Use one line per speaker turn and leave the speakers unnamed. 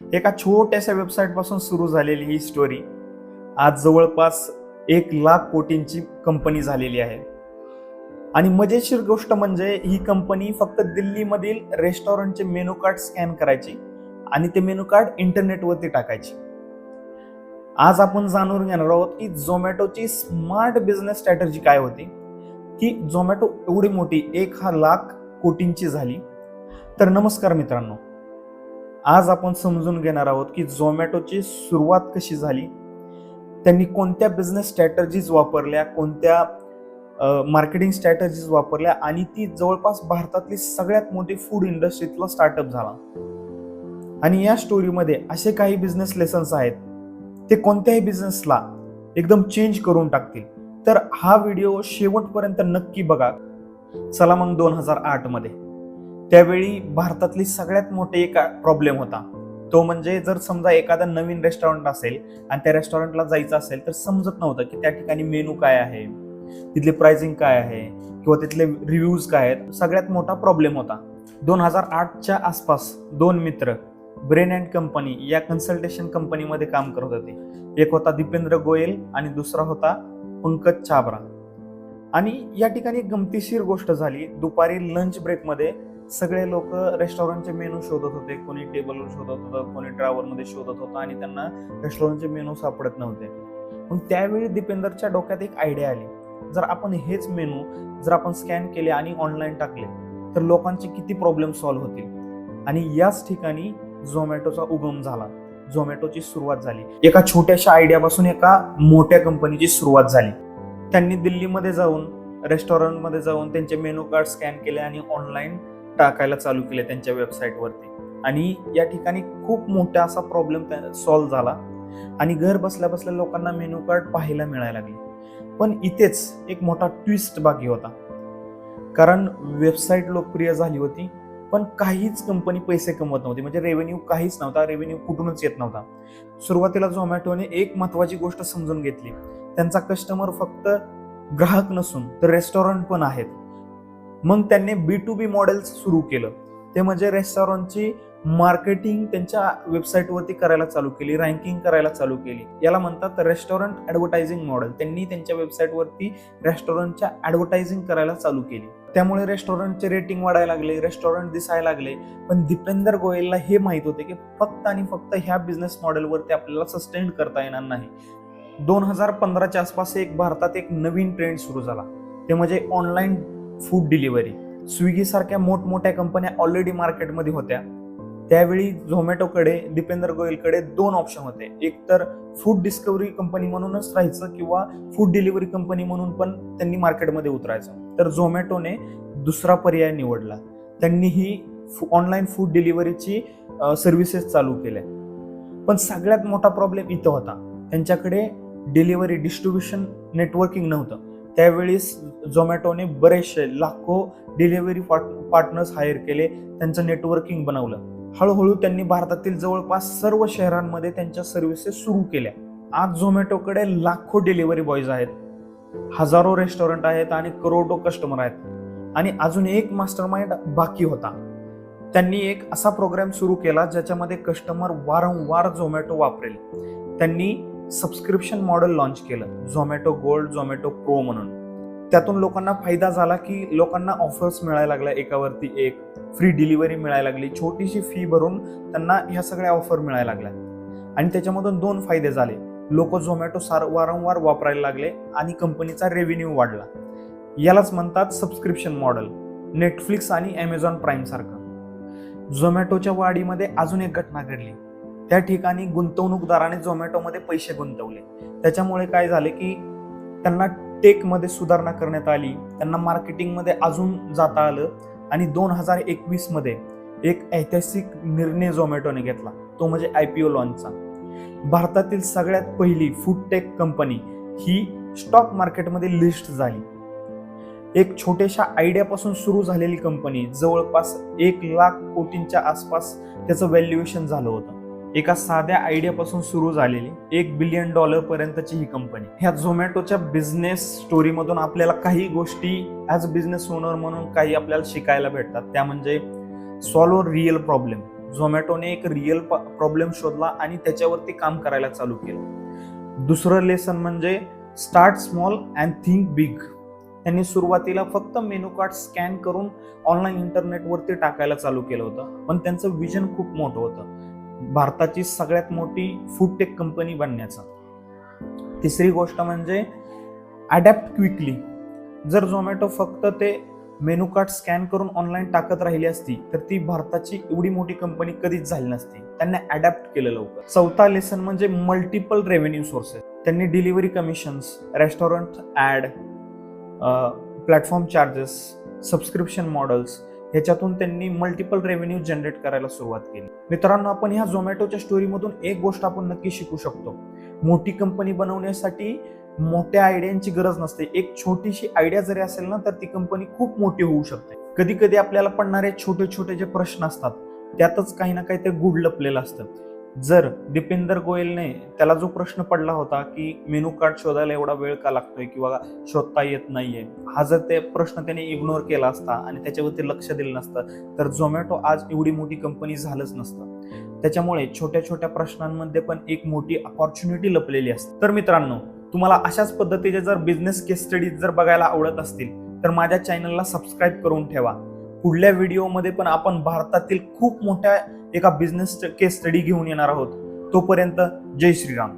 एका छोट्याशा वेबसाईट पासून सुरू झालेली ही स्टोरी आज जवळपास 1,00,00,000 कोटींची कंपनी झालेली आहे. आणि मजेशीर गोष्ट म्हणजे ही कंपनी फक्त दिल्लीमधील रेस्टॉरंटचे मेनू कार्ड स्कॅन करायची आणि ते मेनू कार्ड इंटरनेटवरती टाकायची. आज आपण जाणून घेणार आहोत की झोमॅटोची स्मार्ट बिझनेस स्ट्रॅटेजी काय होती, की झोमॅटो एवढी मोठी 1,00,00,000 कोटींची झाली. तर नमस्कार मित्रांनो, आज आपण समजून घेणार आहोत की झोमॅटोची सुरुवात कशी झाली, त्यांनी कोणत्या बिझनेस स्ट्रॅटेजीज वापरल्या, कोणत्या मार्केटिंग स्ट्रॅटेजीज वापरल्या आणि ती जवळपास भारतातली सगळ्यात मोठी फूड इंडस्ट्रीतला स्टार्टअप झाला. आणि या स्टोरीमध्ये असे काही बिझनेस लेसन्स आहेत ते कोणत्याही बिझनेसला एकदम चेंज करून टाकतील. तर हा व्हिडिओ शेवटपर्यंत नक्की बघा. चला मग 2008 मध्ये त्यावेळी भारतातली सगळ्यात मोठे एक प्रॉब्लेम होता, तो म्हणजे जर समजा एखादा नवीन रेस्टॉरंट असेल आणि त्या रेस्टॉरंटला जायचं असेल तर समजत नव्हतं की त्या ठिकाणी मेनू काय आहे, तिथली प्राइसिंग काय आहे किंवा तिथले रिव्ह्यूज काय आहेत. सगळ्यात मोठा प्रॉब्लेम होता. 2008च्या आसपास दोन मित्र ब्रेन अँड कंपनी या कन्सल्टेशन कंपनीमध्ये काम करत होते. एक होता दीपेंद्र गोयल आणि दुसरा होता पंकज छाबरा. आणि या ठिकाणी एक गमतीशीर गोष्ट झाली. दुपारी लंच ब्रेकमध्ये सगळे लोक रेस्टॉरंटचे मेनू शोधत होते. कोणी टेबलवर शोधत होतं, कोणी ड्रायव्हरमध्ये शोधत होतं आणि त्यांना रेस्टॉरंटचे मेनू सापडत नव्हते. पण त्यावेळी दीपेंदरच्या डोक्यात एक आयडिया आली, जर आपण हेच मेनू जर आपण स्कॅन केले आणि ऑनलाईन टाकले तर लोकांचे किती प्रॉब्लेम सॉल्व्ह होतील. आणि याच ठिकाणी झोमॅटोचा उगम झाला, झोमॅटोची सुरुवात झाली. एका छोट्याशा आयडियापासून एका मोठ्या कंपनीची सुरुवात झाली. त्यांनी दिल्लीमध्ये जाऊन रेस्टॉरंटमध्ये जाऊन त्यांचे मेनू कार्ड स्कॅन केले आणि ऑनलाईन टाकायला चालू केले त्यांच्या वेबसाईटवरती. आणि या ठिकाणी खूप मोठा असा प्रॉब्लेम सॉल्व्ह झाला आणि घर बसल्या बसल्या लोकांना मेनू कार्ड पाहायला मिळायला लागले. पण इथेच एक मोठा ट्विस्ट बाकी होता, कारण वेबसाईट लोकप्रिय झाली होती पण काहीच कंपनी पैसे कमवत नव्हती, म्हणजे रेव्हेन्यू काहीच नव्हता, रेव्हेन्यू कुठूनच येत नव्हता. सुरुवातीला झोमॅटोने एक महत्वाची गोष्ट समजून घेतली, त्यांचा कस्टमर फक्त ग्राहक नसून तर रेस्टॉरंट पण आहेत. मग त्यांनी B2B मॉडेल सुरू केलं, ते म्हणजे रेस्टॉरंटची मार्केटिंग त्यांच्या वेबसाईटवरती करायला चालू केली, रँकिंग करायला चालू केली. याला म्हणतात रेस्टॉरंट ॲडव्हर्टायझिंग मॉडेल. त्यांनी त्यांच्या वेबसाईटवरती रेस्टॉरंटच्या ॲडव्हर्टायझिंग करायला चालू केली. त्यामुळे रेस्टॉरंटचे रेटिंग वाढायला लागले, रेस्टॉरंट दिसायला लागले. पण दीपेंदर गोयलला हे माहित होते की फक्त आणि फक्त ह्या बिझनेस मॉडेलवरती आपल्याला सस्टेन करता येणार नाही. 2015च्या आसपास भारतात एक नवीन ट्रेंड सुरू झाला, ते म्हणजे ऑनलाईन फूड डिलिव्हरी. स्विगी सारख्या मोठमोठ्या कंपन्या ऑलरेडी मार्केटमध्ये होत्या. त्यावेळी झोमॅटोकडे, दीपेंद्र गोयलकडे दोन ऑप्शन होते. एक तर फूड डिस्कव्हरी कंपनी म्हणूनच राहायचं किंवा फूड डिलिव्हरी कंपनी म्हणून पण त्यांनी मार्केटमध्ये उतरायचं. तर झोमॅटोने दुसरा पर्याय निवडला. त्यांनी ही ऑनलाईन फूड डिलिव्हरीची सर्व्हिसेस चालू केल्या. पण सगळ्यात मोठा प्रॉब्लेम इथं होता, त्यांच्याकडे डिलिव्हरी डिस्ट्रीब्युशन नेटवर्किंग नव्हतं. त्यावेळेस झोमॅटोने बरेचसे लाखो डिलिव्हरी पार्टनर्स हायर केले, त्यांचं नेटवर्किंग बनवलं. हळूहळू त्यांनी भारतातील जवळपास सर्व शहरांमध्ये त्यांच्या सर्व्हिसेस सुरू केल्या. आज झोमॅटोकडे लाखो डिलिव्हरी बॉयज आहेत, हजारो रेस्टॉरंट आहेत आणि करोडो कस्टमर आहेत. आणि अजून एक मास्टरमाइंड बाकी होता. त्यांनी एक असा प्रोग्राम सुरू केला ज्याच्यामध्ये कस्टमर वारंवार झोमॅटो वापरेल. त्यांनी सबस्क्रिप्शन मॉडेल लॉन्च केलं, झोमॅटो गोल्ड, झोमॅटो प्रो म्हणून. त्यातून लोकांना फायदा झाला की लोकांना ऑफर्स मिळायला लागल्या, एकावरती एक फ्री डिलिव्हरी मिळायला लागली. छोटीशी फी भरून त्यांना ह्या सगळ्या ऑफर मिळायला लागल्या. आणि त्याच्यामधून दोन फायदे झाले, लोक झोमॅटो वारंवार वापरायला लागले आणि कंपनीचा रेव्हेन्यू वाढला. यालाच म्हणतात सबस्क्रिप्शन मॉडेल. नेटफ्लिक्स आणि ॲमेझॉन प्राईम सारखं. झोमॅटोच्या वाढीमध्ये अजून एक घटना घडली. त्या ठिकाणी गुंतवणूकदाराने झोमॅटोमध्ये पैसे गुंतवले. त्याच्यामुळे काय झाले की त्यांना टेकमध्ये सुधारणा करण्यात आली, त्यांना मार्केटिंगमध्ये अजून जाता आलं. आणि 2021 मध्ये एक ऐतिहासिक निर्णय झोमॅटोने घेतला, तो म्हणजे IPO लॉन्चचा. भारतातील सगळ्यात पहिली फूड टेक कंपनी ही स्टॉक मार्केटमध्ये लिस्ट झाली. एक छोट्याशा आयडियापासून सुरू झालेली कंपनी जवळपास 1,00,000 कोटींच्या आसपास त्याचं व्हॅल्युएशन झालं होतं. एका साध्या आयडियापासून सुरू झालेली $1 बिलियन पर्यंतची ही कंपनी. ह्या झोमॅटोच्या बिझनेस स्टोरीमधून आपल्याला काही गोष्टी ॲज बिझनेस ओनर म्हणून काही आपल्याला शिकायला भेटतात. त्या म्हणजे सॉल्व्ह रिअल प्रॉब्लेम. झोमॅटोने एक रिअल प्रॉब्लेम शोधला आणि त्याच्यावरती काम करायला चालू केलं. दुसरं लेसन म्हणजे start small and think big. त्यांनी सुरुवातीला फक्त मेनू कार्ड स्कॅन करून ऑनलाईन इंटरनेटवरती टाकायला चालू केलं होतं, पण त्यांचं विजन खूप मोठं होतं, भारताची सगळ्यात मोठी फूड टेक कंपनी बनण्याचं. तिसरी गोष्ट म्हणजे अडॅप्ट क्विकली. जर झोमॅटो फक्त ते मेनू कार्ड स्कॅन करून ऑनलाईन टाकत राहिली असती तर ती भारताची एवढी मोठी कंपनी कधीच झाली नसती. त्यांनी अडॅप्ट केलं लवकर. चौथा लेसन म्हणजे मल्टिपल रेव्हेन्यू सोर्सेस. त्यांनी delivery commissions, restaurant ad, platform charges, subscription models ह्याच्यातून त्यांनी मल्टिपल रेव्हेन्यू जनरेट करायला सुरुवात केली. मित्रांनो, आपण ह्या झोमॅटोच्या स्टोरीमधून एक गोष्ट आपण नक्की शिकू शकतो. मोठी कंपनी बनवण्यासाठी मोठ्या आयडियांची गरज नसते. एक छोटीशी आयडिया जरी असेल ना तर ती कंपनी खूप मोठी होऊ शकते. कधी कधी आपल्याला पडणारे छोटे छोटे जे प्रश्न असतात त्यातच काही ना काहीतरी गुढ लपलेलं असतं. जर दीपेंदर गोयलने त्याला जो प्रश्न पडला होता की मेनू कार्ड शोधायला एवढा वेळ का लागतोय किंवा शोधता येत नाहीये, हा जर ते प्रश्न त्याने इग्नोर केला असता आणि त्याच्यावरती लक्ष दिलं नसतं तर झोमॅटो आज एवढी मोठी कंपनी झालंच नसतं. त्याच्यामुळे छोट्या छोट्या प्रश्नांमध्ये पण एक मोठी अपॉर्च्युनिटी लपलेली असते. तर मित्रांनो, तुम्हाला अशाच पद्धतीचे जर बिझनेस केस स्टडीज जर बघायला आवडत असतील तर माझ्या चॅनलला सबस्क्राईब करून ठेवा. पुढल्या व्हिडिओमध्ये पण आपण भारतातील खूप मोठ्या एका बिझनेस केस स्टडी घेऊन येणार आहोत. तोपर्यंत जय श्रीराम.